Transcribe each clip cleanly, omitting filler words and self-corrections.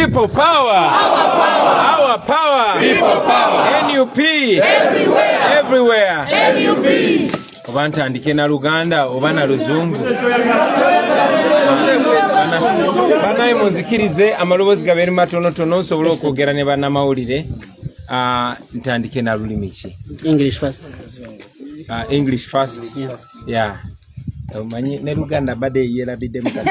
People power. Our power. People power. NUP. Everywhere. NUP. Obanta andike na Uganda obana luzungu. Banaye munzikirize amalobozi gaberi matono tono nsobola okwogera ne bannamawulire. Ntandike na lulimi ki? English first. English first. Yes. Yeah. Ne Uganda bade yela bide mukati.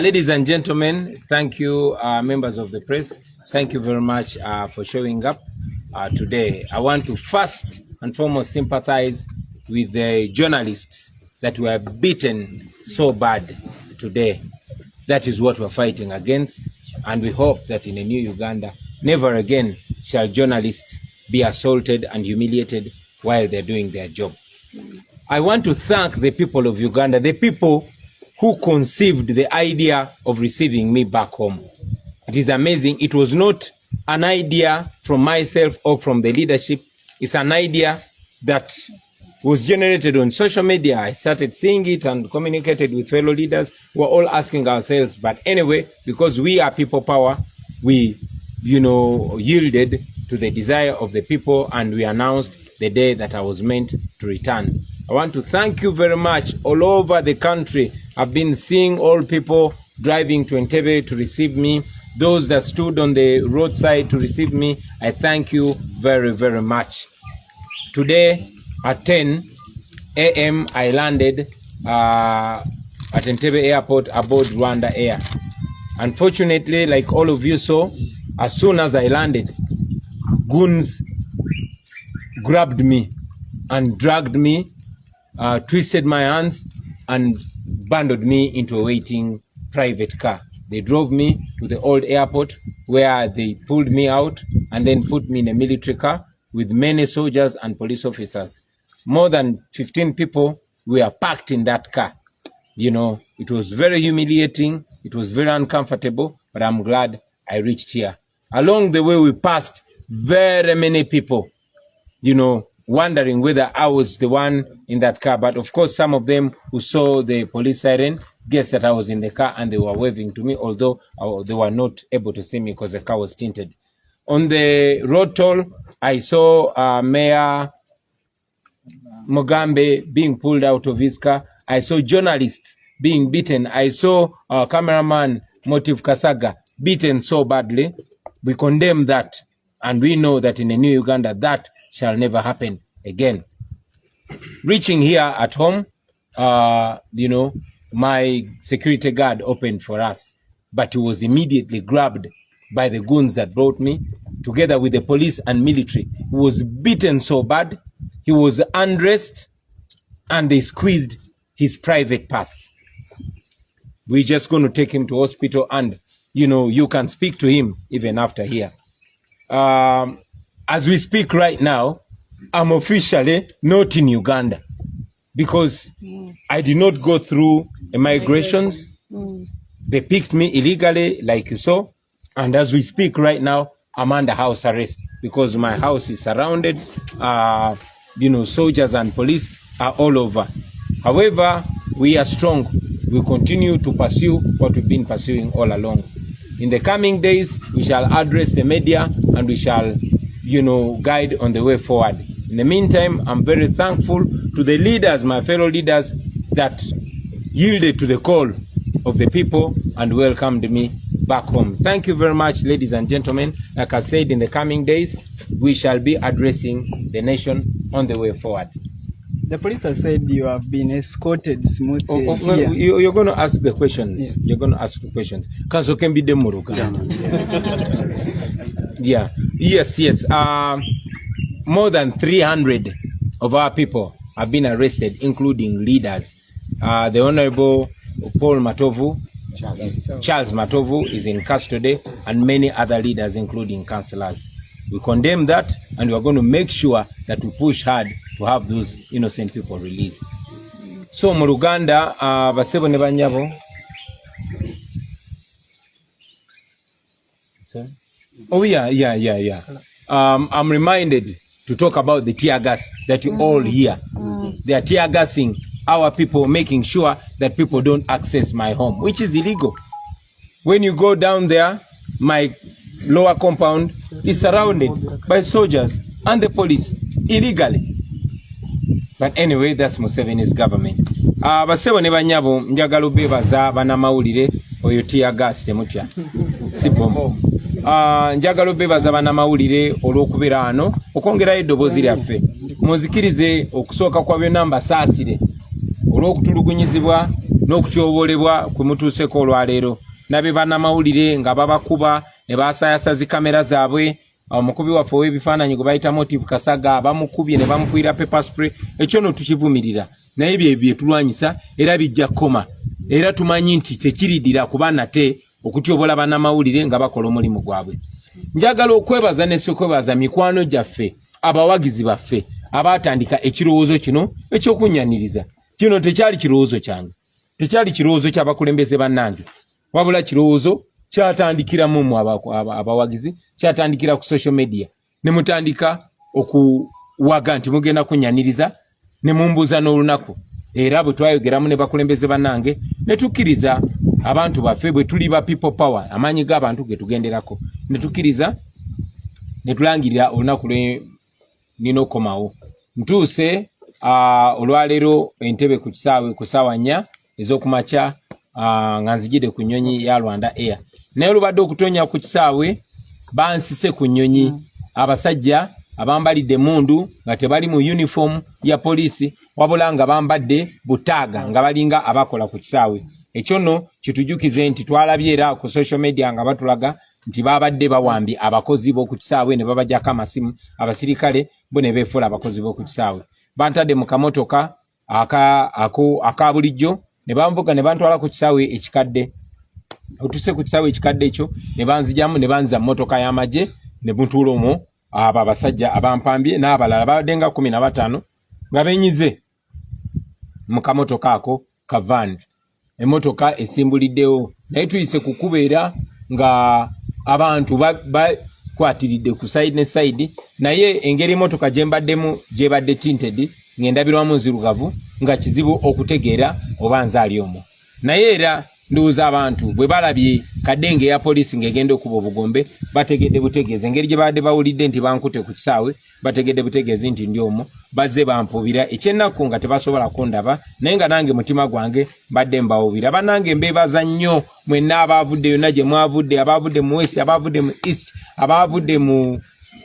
Ladies and gentlemen, thank you, members of the press. Thank you very much for showing up today. I want to first and foremost sympathize with the journalists that were beaten so bad today. That is what we're fighting against, and we hope that in a new Uganda, never again shall journalists be assaulted and humiliated while they're doing their job. I want to thank the people of Uganda, the people who conceived the idea of receiving me back home. It is amazing. It was not an idea from myself or from the leadership. It's an idea that was generated on social media. I started seeing it and communicated with fellow leaders. We're all asking ourselves, but anyway, because we are people power, we, yielded to the desire of the people, and we announced the day that I was meant to return. I want to thank you very much. All over the country, I've been seeing all people driving to Entebbe to receive me, those that stood on the roadside to receive me. I thank you very, very much. Today at 10 a.m. I landed at Entebbe Airport aboard Rwanda Air. Unfortunately, like all of you saw, as soon as I landed, goons grabbed me and dragged me, twisted my hands and bundled me into a waiting private car. They drove me to the old airport where they pulled me out and then put me in a military car with many soldiers and police officers. More than 15 people were packed in that car. It was very humiliating. It was very uncomfortable, but I'm glad I reached here. Along the way, we passed very many people, wondering whether I was the one in that car. But of course, some of them who saw the police siren guessed that I was in the car and they were waving to me, although they were not able to see me because the car was tinted. On the road toll, I saw Mayor Mugambe being pulled out of his car. I saw journalists being beaten. I saw cameraman Motive Kasaga beaten so badly. We condemn that, and we know that in a new Uganda, that shall never happen again. Reaching here at home, my security guard opened for us, but he was immediately grabbed by the goons that brought me, together with the police and military. He was beaten so bad, he was undressed, and they squeezed his private parts. We're just going to take him to hospital, and you can speak to him even after here. As we speak right now, I'm officially not in Uganda because I did not go through immigrations. They picked me illegally, like you saw. And as we speak right now, I'm under house arrest because my house is surrounded. Soldiers and police are all over. However, we are strong. We continue to pursue what we've been pursuing all along. In the coming days, we shall address the media and we shall, guide on the way forward. In the meantime, I'm very thankful to the leaders, my fellow leaders, that yielded to the call of the people and welcomed me back home. Thank you very much, ladies and gentlemen. Like I said, in the coming days, we shall be addressing the nation on the way forward. The police has said you have been escorted smoothly here. You're going to ask the questions. Yes. You're going to ask the questions. Council can be demoruka. Yeah. Yes. More than 300 of our people have been arrested, including leaders. The Honorable Paul Matovu, Charles Matovu, is in custody, and many other leaders, including councillors. We condemn that, and we are going to make sure that we push hard to have those innocent people released. So, mu Uganda, basebo ne banyabo. Oh yeah. I'm reminded to talk about the tear gas that you all hear. They are tear gassing our people, making sure that people don't access my home, which is illegal. When you go down there, my lower compound is surrounded by soldiers and the police illegally. But anyway, that's Museveni's government. Basebo ne banyabo njagala bebaza bana mawulire oyo tear gas temutya. Sibombo. Njagala bebaza bana mawulire olw'okubeera ano okongerayo eddoboozi lyaffe. Muzikirize okusooka kwa byonna mbasaasire olw'okutulugunyizibwa n'okutyoboolebwa kwe mutuuseko olwaleero. Nabe bana mawulire nga babakuba ne baasayasa zi kamera zaabwe. Omukubi waffe w'ebifaananyi gwe bayita Motive Kasaga bamukubye ne bamufuira pepper spray. Ekyo no tukivumirira. Naye bye tulwanyisa era bijja koma. Era tumanyi nti tekiridira kuba nate okutyobola bana mawulire nga bakola omulimu gwabwe. Njagala okwebaza ne sokwebaza mikwano gyaffe abawagizi baffe abaatandika ekirowoozo kino ekyokunnyaniriza. Kino tekyali kirowoozo kyange. Tekyali kirowoozo ky'abakulembeze bannange. Wabula kirowoozo kyatandikira mu abawagizi, kyatandikira ku social media. Ne mutandika okuwaga nti mugenda kunnyaniriza ne mumbuuza n'olunaku. Era bwe twayogeramu ne bakulembeze bannange ne tukkiriza abantu baffe bwe tuli ba people power, amaanyi g'abantu ge tugenderako. Ne tukkiriza ne tulangirira olunaku lwe nino komawo. Ntuuse olwaleero entebe ku kisaawe ku ssaawa 4 ez'okumakya nga nzigide ku nnyonyi ya Rwanda Air. Naye olubadde okutonya ku kisaawe bansise ku nnyonyi abasajja abambalidde mundu nga tebali mu uniform ya poliisi wabula nga bambadde butaaga nga balinga abakola ku kisaawe. Ekyo nno kitujukize nti twalabye era ku social media nga batulaga nti babadde bawambi abakozi b'oku kisaawe ne babajjako amasimu abasirikale bo ne beefuula abakozi b'oku kisaawe. Bantadde mu kamotoka aka bulijjo ne bamvuga ne bantwala ku kisaawe ekikadde. Otuse ku kisaawe ekikadde ekyo ne banzijamu ne banza mmotoka y'amagye ne buntuula omwo abo abasajja abampambye n'abalala babadde nga 15 nga benyize mu kamotoka ako ka van. Emmotoka esimbuliddewo naye tuyise kukubeera nga abantu bakwatiridde ku side ne side, naye engeri emmotoka gyembaddemu gyebadde tinted ng'endabirwamu nzirugavu nga kizibu okutegeera oba nze ali omwo. Naye era ndowooza abantu bwe balabye kadenge ya poliisi ng'egenda okuba obugombe bategedde butegeeze engeri gye babadde bawulidde nti bankute ku kisaawe bategedde butegeezi nti ndi omwo bazze bampubira ekyennaku nga tebasobola kundaba naye nga nange mutima gwange mbadde mbawubira. Bannange mbeebaza nnyo mwenna abaavudde yonna gye mwavudde, abaavudde mu west, abaavudde mu east, abaavudde mu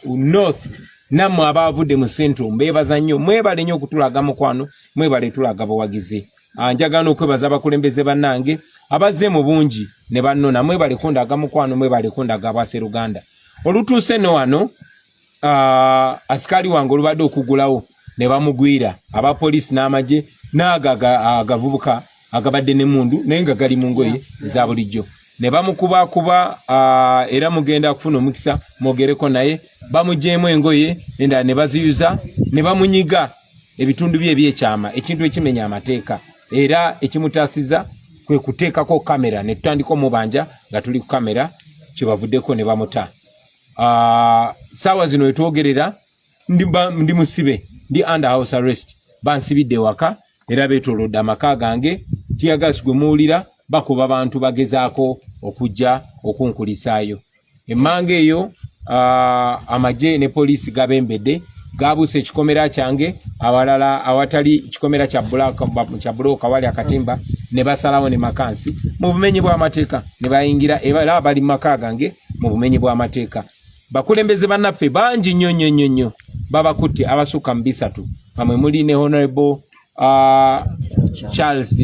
north, nammwe abaavudde mu central mbeebaza nnyo. Mwebale nnyo okutulaga mukwano, mwebale tulaga bawagizi. Njagala okwebaza abakulembeze bannange abazze mu bungi ne bannona, mwebale kundaga mukwano, mwebale kundaga abwase Uganda. Olutuuse no wano asikali wange olubadde okugulawo ne bamugwira abapoliisi n'amagye n'agavubuka agabadde ne mundu naye nga gali mu ngoye eza bulijjo ne bamukubakuba era mugenda kufuna omukisa mwogereko naye bamujeemu engoye endala ne baziyuza ne bamunyiga ebitundu bye ebyekyama, ekintu ekimenya amateeka era ekimutaasiza kwe kuteekako kamera ne tutandika omubanja nga tuli ku kamera kyebavuddeko ne bamuta. Saawa zino etwogerera ndi musibe, ndi under house arrest, bansibidde waka era beetolodde amaka gange. Tiyagasi gwe muwulira bakuba abantu bagezaako okujja okunkulisaayo. Emmanga eyo amagye ne poliisi gabembedde gabuuse ekikomera kyange, awalala awatali ekikomera kya bulooka wali akatimba ne basalawo ne makansi mu bumenyi bw'amateeka ne bayingira era bali mu maka gange mu bumenyi bw'amateeka. Bakulembeze bannaffe bangi nnyo babakutte abasukka mu 3 bamwe muli ne Honorable Charles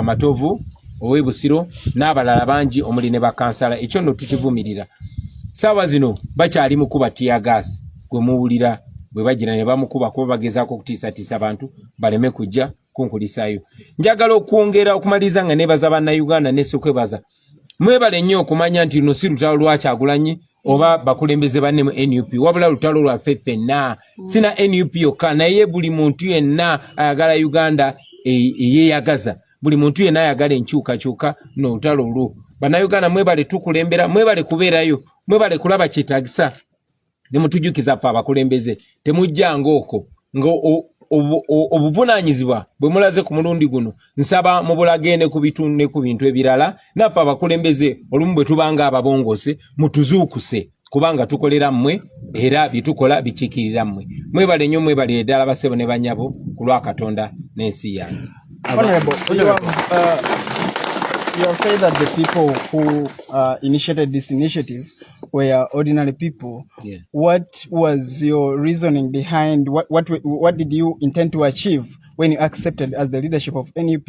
Matovu ow'Ebusiro n'abalala bangi omuli ne bakansala. Ekyo nno tukivumirira. Saawa zino bakyali mukuba tear gas gwe muwulira bwe bagira ne bamukuba kuba bagezaako okutiisatiisa abantu baleme kujja kunkulisaayo. Njagala okwongera okumaliza nga nebaza bannayuganda ne sokwebaza. Mwebale nnyo okumanya nti luno si lutalo lwa Kyagulanyi oba bakulembeze banne mu NUP, wabula lutalo lwaffe ffenna. Sina NUP yokka naye buli muntu yenna ayagala Uganda eyeeyagaza, buli muntu yenna ayagala enkyukakyuka n'olutalo olwo. Bannayuganda mwebale tukulembera, mwebale kubeerayo, mwebale kulaba kyetaagisa ne mutujukiza ffe abakulembeze. Temujjanga okwo obuvunanyizibwa bwe mulaze ku mulundi guno nsaba mubulagende ku bitunde ku bintu ebirala naffe abakulembeze olumu bwe tubanga ababongose mutuzuukuse kubanga tukolera mmwe era bitukola bikiikirira mmwe mwebale nnyo mwebale ddala basebo ne banyabo ku lwa Katonda n'ensi yange. Honorable, you have said that the people who initiated this initiative were ordinary people. Yeah. What was your reasoning behind what did you intend to achieve when you accepted as the leadership of NUP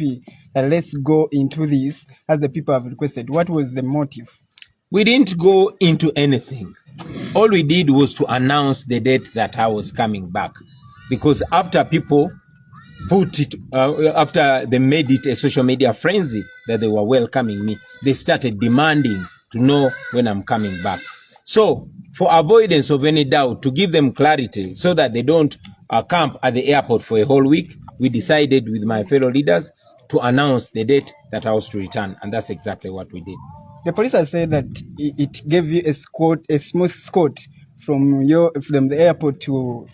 that let's go into this as the people have requested? What was the motive? We didn't go into anything. All we did was to announce the date that I was coming back, because after people put it, after they made it a social media frenzy that they were welcoming me, they started demanding to know when I'm coming back. So for avoidance of any doubt, to give them clarity so that they don't camp at the airport for a whole week, we decided with my fellow leaders to announce the date that I was to return. And that's exactly what we did. The police has said that it gave you a smooth escort from the airport to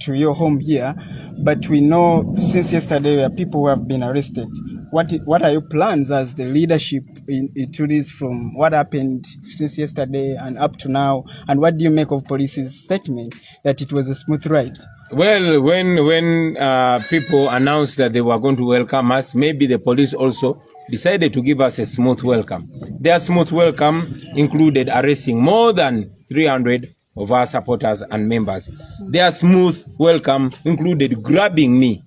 your home here, but we know since yesterday there are people who have been arrested. What are your plans as the leadership into this, from what happened since yesterday and up to now, and what do you make of police's statement that it was a smooth ride? Well, when people announced that they were going to welcome us, maybe the police also decided to give us a smooth welcome. Their smooth welcome included arresting more than 300 of our supporters and members. Their smooth welcome included grabbing me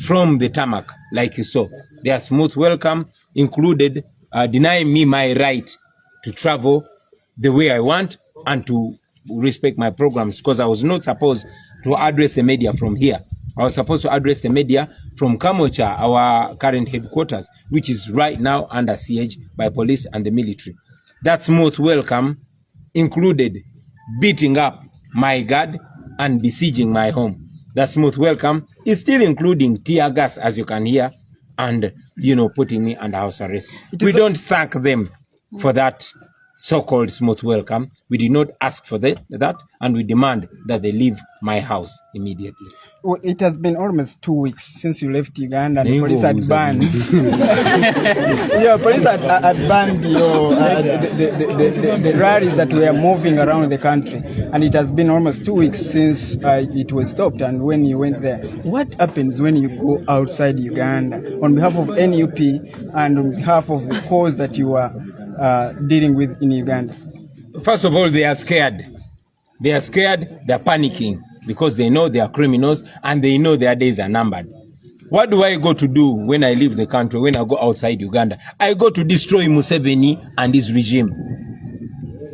from the tarmac, like you saw. Their smooth welcome included denying me my right to travel the way I want and to respect my programs, because I was not supposed to address the media from here. I was supposed to address the media from Kamocha, our current headquarters, which is right now under siege by police and the military. That smooth welcome included beating up my guard and besieging my home. That smooth welcome is still including tear gas, as you can hear, and, putting me under house arrest. We don't thank them for that so-called smooth welcome. We did not ask for that, and we demand that they leave my house immediately. Well, it has been almost 2 weeks since you left Uganda, and the police had banned. Police had banned the rallies that were moving around the country, and it has been almost 2 weeks since it was stopped. And when you went there, what happens when you go outside Uganda on behalf of NUP and on behalf of the cause that you are dealing with in Uganda? First of all, they are scared. They are scared, they are panicking, because they know they are criminals and they know their days are numbered. What do I go to do when I leave the country, when I go outside Uganda? I go to destroy Museveni and his regime.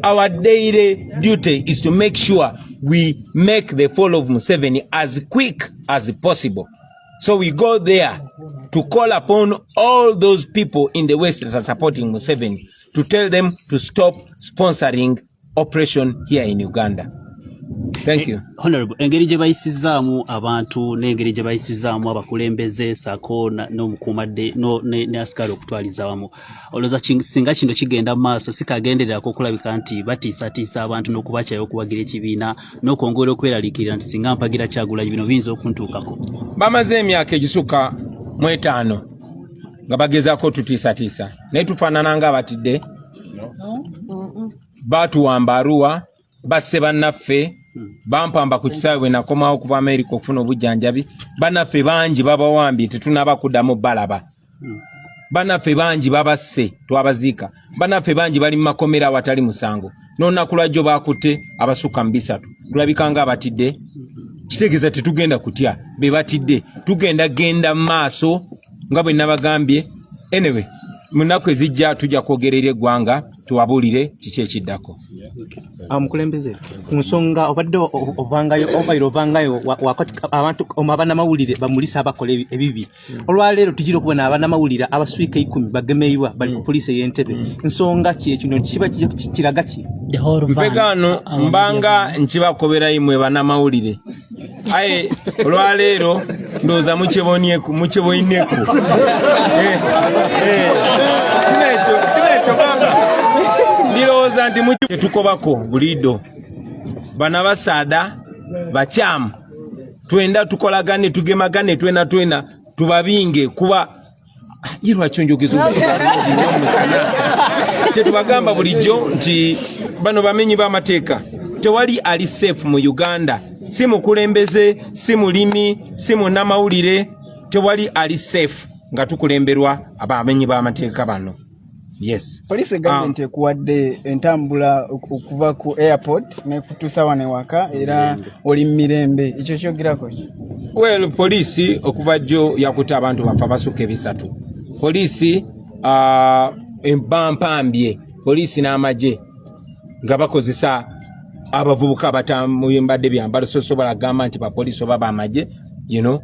Our daily duty is to make sure we make the fall of Museveni as quick as possible. So we go there to call upon all those people in the West that are supporting Museveni to tell them to stop sponsoring operation here in Uganda. Thank you. Honorable, engeri gye bayisizaamu abantu n'engeri gye bayisizaamu abakulembeze sako n'omukuumadde ne asikali okutwaliza awamu. Olowooza singa kino kigenda mu maaso sikagendererako okulabika nti batiisatiisa abantu n'okubakyayo okuwagira ekibiina n'okwongera okweraliikirira nti singa mpagira Kyagulanyi bino biyinza okuntuukako. Bamaze emyaka egisukka mu 5 nga bagezaako tutiisatiisa naye tufaanana nga abatidde. Baatuwamba Arua, basse bannaffe, bampamba ku kisaawe bwe nakomawo okuva Amerika okufuna obujjanjabi. Bannaffe bangi babawambye tetunaaba kuddamu balaba. Bannaffe bangi babasse twabaziika. Bannaffe bangi bali mu makomera awatali musango. N'olunaku lwajjo baakutte abasukka mu 3. Tulabika nga abatidde. Kitegeeza tetugenda kutya be batidde. Tugenda genda mu maaso nga bwe nabagambye. Anyway, mu nnaku ezijja tujja kwogerera eggwanga tuwabuulire kiki ekiddako. Mukulembeze ku nsonga obadde ovangayo abantu abannamawulire bamulisa abakola ebibi. Olwaleero tugira okubona abannamawulire abaswika 10 bagemeibwa bali ku poliisi ey'Entebbe. Nsonga ki ekino kiba kiraga ki? Mpegano mbanga nkibakobera imwe bannamawulire. Aye olwaleero ndowooza mukyeboineko. Kineekyo baba. Ndowooza nti mukyebwe tukobako buliido. Bana basaada bakyamu twenda tukolagane tugemagane twena tubabinge kuba yirwa chonjogezo tubagamba bulijjo nti bano bamenyi b'amateeka tewali ali safe mu Uganda, si mukulembeze, si mulimi, si munnamawulire, tewali ali safe nga tukulemberwa abamenyi b'amateeka bano. Yes. Police government ekuwadde entambula okuva ku airport ne kutuusa wano waka era oli mirembe, ekyo kyogirako ki? Well, police okuva jjo yakutte abantu bafa basuka ebisatu. Police empampambye, police n'amagye nga bakozesa abavubuka abatambadde byambalo sosobola gamba nti ba police oba bamagye, you know,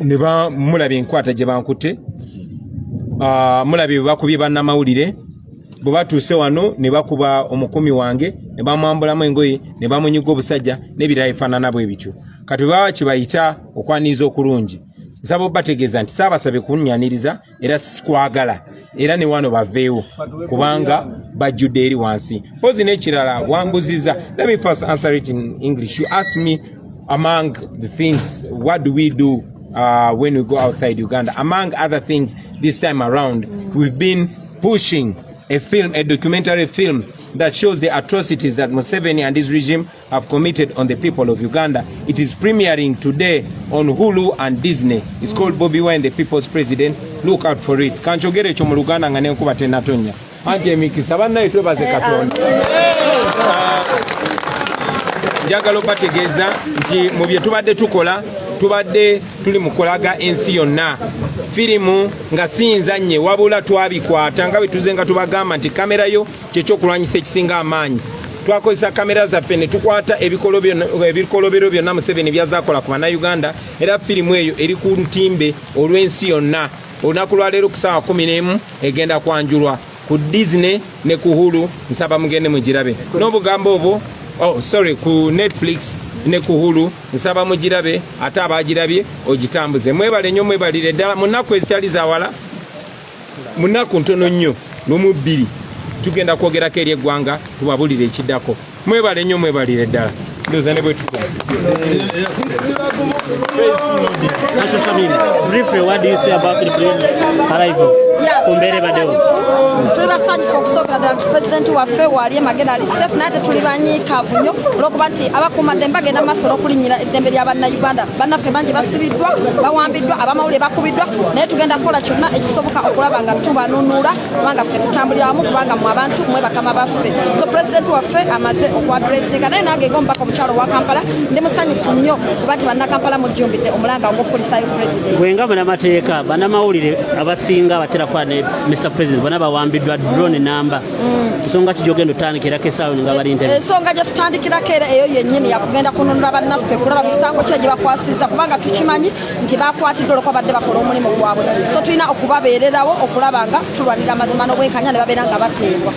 ne bamulabye enkwata gye bankutte. Mulabye bakubye bannamawulire bwe batuuse wano ne bakuba omukumi wange ne bamwambulamu engoye ne bamunyiga obusajja n'ebirala efaanana bwe bityo. Kati baba kibayita okwaniriza okulungi, nsaba obategeeza nti saabasabye kunnyaniriza era sikwagala era ne wano baveewo kubanga bajjudde eri wansi. Pozi n'ekirala wambuziza. Let me first answer it in English. You asked me among the things, what do we do when we go outside Uganda? Among other things, this time around, we've been pushing a film, a documentary film that shows the atrocities that Museveni and his regime have committed on the people of Uganda. It is premiering today on Hulu and Disney. It's called Bobi Wine, the People's President. Look out for it. Kanchogere chomu Luganda ngane nkuba tena tonya. Anje mikisa bana itwe baze katonda. Njagala bategeeza nti mu bye tubadde tukola tubadde tuli mukolaga ensi yonna firimu nga sinza nnye wabula twabikwata nga bwe tuzenga tubagamba nti kamera yo kyekyokulwanyisa ekisinga amaanyi. Twakozesa kamera zaffe ne tukwata ebikolobero byonna Museveni byazaakola ku bannayuganda era firimu eyo eri ku lutimbe olw'ensi yonna. Olunaku lwa leero ku ssaawa 11 egenda kwanjulwa ku Disney ne ku Hulu. Nsaba mugende mugirabe n'obugambo obwo ku Netflix ne ku Hulu. Nsaba mugirabe ate abagirabye ogitambuze. Mwebale nnyo, mwebalire ddala. Munaku ezitali zawala, munaku ntono nnyo n'omu 2 tugenda kwogerako eri eggwanga tubabulire ekiddako. Mwebale nnyo, mwebalire ddala. Ndoza ne bwe tukola. Briefly, what do you say about the arrival? Tulibasanyufu okusookera nti pulezidenti waffe waali magenda ali safe naye tuli banyiikaavu nnyo olw'okuba nti abakuumaddembe bagenda maaso n'okulinnyira eddembe lya bannayuganda. Bannaffe bangi basibiddwa, bawambiddwa, abamawulire bakubiddwa, naye tugenda kukola kyonna ekisoboka okulaba nga tubanunuula kubanga ffe tutambulira wamu kubanga mu abantu mwe bakama baffe. So pulezidenti waffe amaze okwadressinga naye nange ng'omubaka omukyalo wa Kampala ndi musanyufu nnyo kuba nti bannakampala mujjumbidde omulanga ogw'okukulisayo pulezidenti. Bwenga bannamateeka bannamawulire abasinga batera kwa ne Mr. President bana bawambiddwa drone namba. Nsonga kijogendo tandikirako essaawa nga balinda. Ensonga gye tutandikirako era eyo yennyini yakugenda kununula bannaffe kulaba misango ki gye bakwasizza kubanga tukimanyi nti bakwatiddwa olwo badde bakola omulimu gwabwe. So tulina okubabeererawo okulaba nga tulwanira amazima n'obwenkanya ne babeera nga bateebwa.